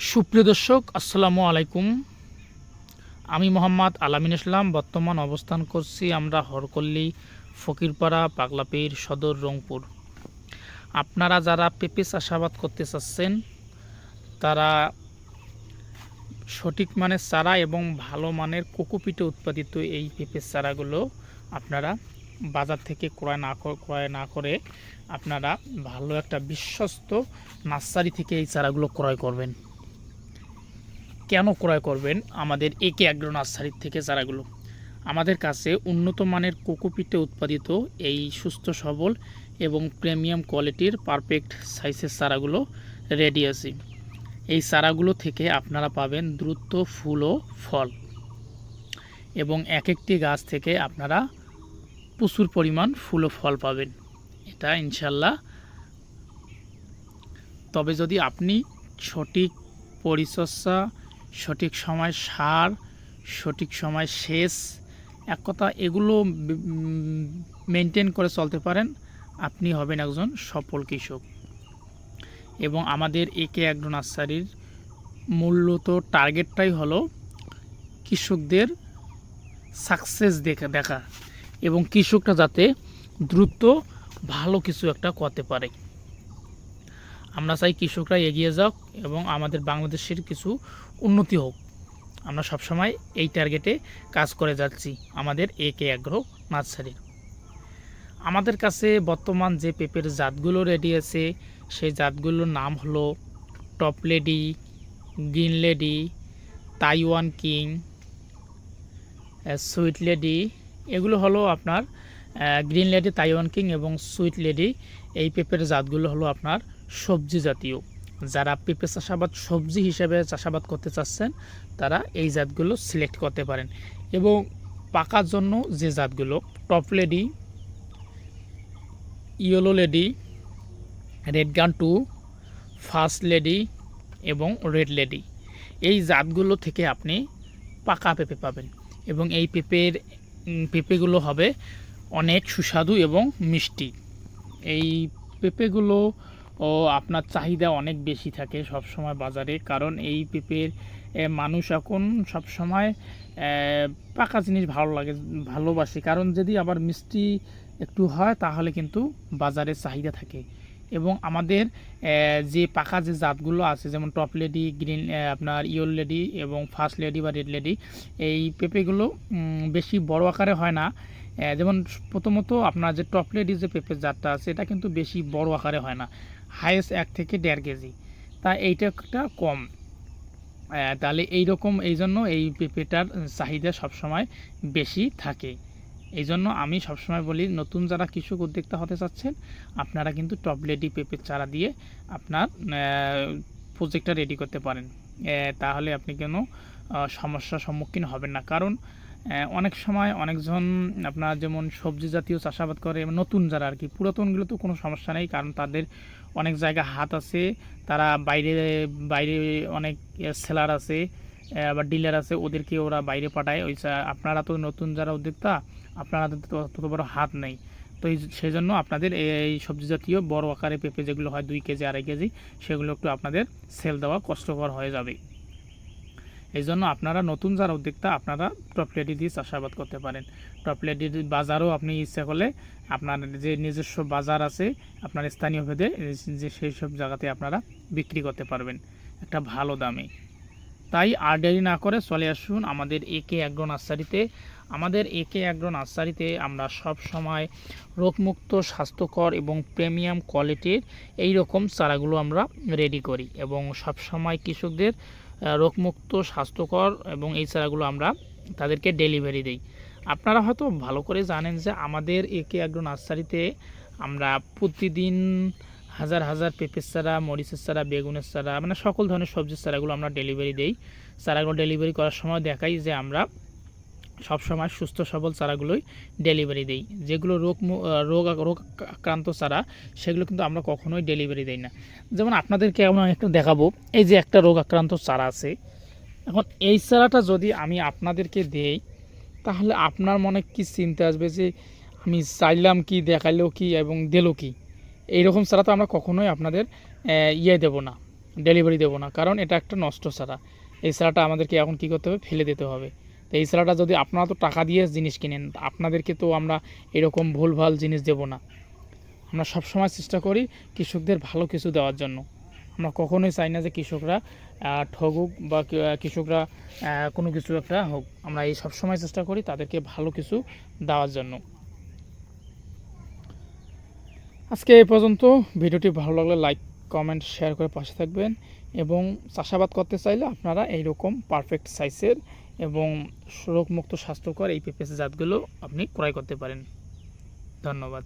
সুপ্রিয় দর্শক, আসসালামু আলাইকুম। আমি মোহাম্মদ আলামিন ইসলাম। বর্তমান অবস্থান করছি আমরা হরকল্লি, ফকিরপাড়া, পাগলাপীর, সদর, রংপুর। আপনারা যারা পেঁপে চাষাবাদ করতে চাচ্ছেন, তারা সঠিক মানের চারা এবং ভালো মানের কোকোপিটে উৎপাদিত এই পেঁপের চারাগুলো আপনারা বাজার থেকে ক্রয় না করে আপনারা ভালো একটা বিশ্বস্ত নার্সারি থেকে এই চারাগুলো ক্রয় করবেন। কেন ক্রয় করবেন আমাদের একে অ্যাগ্রো নার্সারির থেকে চারাগুলো? আমাদের কাছে উন্নত মানের কোকোপিটে উৎপাদিত এই সুস্থ সবল এবং প্রিমিয়াম কোয়ালিটির পারফেক্ট সাইজের চারাগুলো রেডি আছে। এই চারাগুলো থেকে আপনারা পাবেন দ্রুত ফুল ও ফল, এবং এক একটি গাছ থেকে আপনারা প্রচুর পরিমাণ ফুল ও ফল পাবেন, এটা ইনশাল্লাহ। তবে যদি আপনি সঠিক পরিচর্যা, সঠিক সময় সার, সঠিক সময় সেচ, এক কথা এগুলো মেনটেন করে চলতে পারেন, আপনি হবেন একজন সফল কৃষক। এবং আমাদের একে অ্যাগ্রো নার্সারির মূলত টার্গেটটাই হলো কৃষকদের সাকসেস দেখা এবং কৃষকরা যাতে দ্রুত ভালো কিছু একটা করতে পারে। আমরা চাই কৃষকরা এগিয়ে যাক এবং আমাদের বাংলাদেশের কিছু উন্নতি হোক। আমরা সবসময় এই টার্গেটে কাজ করে যাচ্ছি আমাদের একে অ্যাগ্রো নার্সারির। আমাদের কাছে বর্তমান যে পেঁপের জাতগুলো রেডি আছে, সেই জাতগুলোর নাম হলো top lady, green lady, Taiwan king, sweet lady. এগুলো হলো আপনার গ্রিন লেডি, তাইওয়ান কিং এবং সুইট লেডি। এই পেঁপের জাতগুলো হলো আপনার সবজি জাতীয়। যারা পেঁপে চাষাবাদ সবজি হিসেবে চাষাবাদ করতে চাচ্ছেন, তারা এই জাতগুলো সিলেক্ট করতে পারেন। এবং পাকার জন্য যে জাতগুলো top lady, yellow lady, red gun 2, first lady এবং রেড লেডি, এই জাতগুলো থেকে আপনি পাকা পেঁপে পাবেন। এবং এই পেঁপেগুলো হবে অনেক সুস্বাদু এবং মিষ্টি। এই পেঁপেগুলো আপনার চাহিদা অনেক বেশি থাকে সব সময় বাজারে, কারণ এই পেঁপের মানুষ এখন সব সময় পাকা জিনিস ভালোবাসে, কারণ যদি আবার মিষ্টি একটু হয় তাহলে কিন্তু বাজারে চাহিদা থাকে। এবং আমাদের যে পাকা যে জাতগুলো আছে, যেমন টপ লেডি, গ্রিন আপনার ইয়েলো লেডি এবং ফার্স্ট লেডি বা রেড লেডি, এই পেঁপেগুলো বেশি বড় আকারে হয় না। যেমন প্রথমত আপনার যে টপ লেডি যে পেঁপের জাতটা আছে, এটা কিন্তু বেশি বড় আকারে হয় না, হাইয়েস্ট 1 থেকে 1.5 কেজি, তা এইটা একটা কম। তাহলে এই জন্য এই পেঁপেটার চাহিদা সবসময় বেশি থাকে। এই জন্য আমি সবসময় বলি, নতুন যারা কৃষক উদ্যোক্তা হতে চাচ্ছেন, আপনারা কিন্তু টপ লেডি পেঁপের চারা দিয়ে আপনার প্রজেক্টটা রেডি করতে পারেন। তাহলে আপনি কোনো সমস্যার সম্মুখীন হবেন না। কারণ অনেক সময় অনেকজন আপনার যেমন সবজি জাতীয় চাষাবাদ করে, নতুন যারা আর কি, পুরাতনগুলো তো কোনো সমস্যা নেই, কারণ তাদের অনেক জায়গা হাত আছে, তারা বাইরে বাইরে অনেক সেলার আছে, আবার ডিলার আছে, ওদেরকে ওরা বাইরে পাঠায়। আপনারা তো নতুন যারা উদ্যোক্তা, আপনাদের তো তত বড় হাত নেই, তো সেই জন্য আপনাদের এই সবজি জাতীয় বড় আকারে পেঁপে যেগুলো হয় 2 কেজি 2.5 কেজি, সেগুলো একটু আপনাদের সেল দেওয়া কষ্টকর হয়ে যাবে। এই জন্য আপনারা নতুন যারা উদ্যোক্তা, আপনারা টপ লেডি দিয়ে চাষাবাদ করতে পারেন। টপ লেডির বাজারও আপনি ইচ্ছা করলে আপনার যে নিজস্ব বাজার আছে আপনার স্থানীয় ভেদে, যে সেই সব জায়গাতে আপনারা বিক্রি করতে পারবেন একটা ভালো দামে। তাই আর দেরি না করে চলে আসুন আমাদের একে অ্যাগ্রো নার্সারিতে। আমাদের একে অ্যাগ্রো নার্সারিতে আমরা সব সময় রোগমুক্ত, স্বাস্থ্যকর এবং প্রিমিয়াম কোয়ালিটির এই রকম চারাগুলো আমরা রেডি করি, এবং সব সময় কৃষকদের রোগমুক্ত, স্বাস্থ্যকর এবং এই চারাগুলো আমরা তাদেরকে ডেলিভারি দিই। আপনারা হয়তো ভালো করে জানেন যে আমাদের একে অ্যাগ্রো নার্সারিতে আমরা প্রতিদিন হাজার হাজার পেঁপের চারা, মরিচের চারা, বেগুনের চারা, মানে সকল ধরনের সবজির চারাগুলো আমরা ডেলিভারি দিই। চারাগুলো ডেলিভারি করার সময় দেখাই যে আমরা সবসময় সুস্থ সবল চারাগুলোই ডেলিভারি দিই। যেগুলো রোগ আক্রান্ত চারা, সেগুলো কিন্তু আমরা কখনোই ডেলিভারি দিই না। যেমন আপনাদেরকে আমরা একটা দেখাবো, এই যে একটা রোগ আক্রান্ত চারা আছে। এখন এই চারাটা যদি আমি আপনাদেরকে দেই, তাহলে আপনার মনে কি চিন্তা আসবে যে আমি চাইলাম কি, দেখাইলো কি এবং দিল কি? এইরকম চারা তো আমরা কখনোই আপনাদের দেব না, ডেলিভারি দেবো না, কারণ এটা একটা নষ্ট চারা। এই চারাটা আমাদেরকে এখন কী করতে হবে, ফেলে দিতে হবে। তো এই চারাটা যদি আপনারা তো টাকা দিয়ে জিনিস কিনেন, আপনাদেরকে তো আমরা এরকম ভুলভাল জিনিস দেবো না। আমরা সবসময় চেষ্টা করি কৃষকদের ভালো কিছু দেওয়ার জন্য। আমরা কখনোই চাই না যে কৃষকরা ঠগুক বা কৃষকরা কোনো কিছু একটা হোক। আমরা এই সবসময় চেষ্টা করি তাদেরকে ভালো কিছু দেওয়ার জন্য। আজকে এই পর্যন্ত। ভিডিওটি ভালো লাগলে লাইক, কমেন্ট, শেয়ার করে পাশে থাকবেন। এবং চাষাবাদ করতে চাইলে আপনারা এইরকম পারফেক্ট সাইজের এবং রোগমুক্ত স্বাস্থ্যকর এই পেঁপে জাতগুলো আপনি ক্রয় করতে পারেন। ধন্যবাদ।